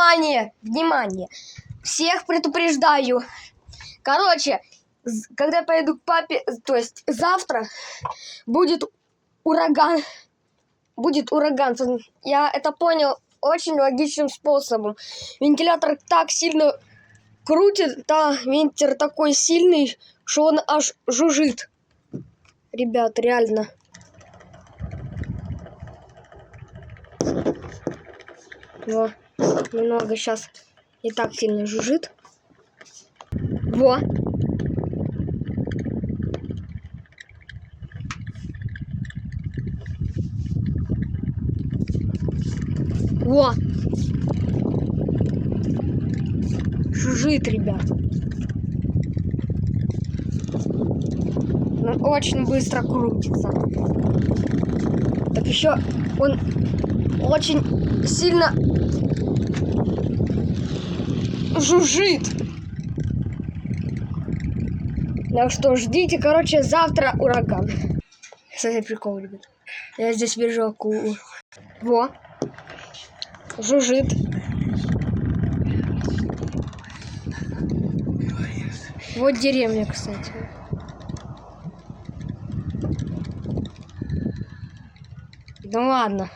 внимание, внимание. Всех предупреждаю. Короче, когда я поеду к папе, то есть завтра, будет ураган. Будет ураган. Я это понял очень логичным способом. Вентилятор так сильно крутит, да, ветер такой сильный, что он аж жужжит. Ребят, реально. Во, немного сейчас не так сильно жужжит. Во. Во. Жужжит, ребят. Он очень быстро крутится. Так еще он очень сильно жужжит. Так что ждите, короче, завтра ураган. Кстати, прикол, ребят. Я здесь вижу акулу. Во. Жужжит. Вот деревня, кстати. Ну ладно.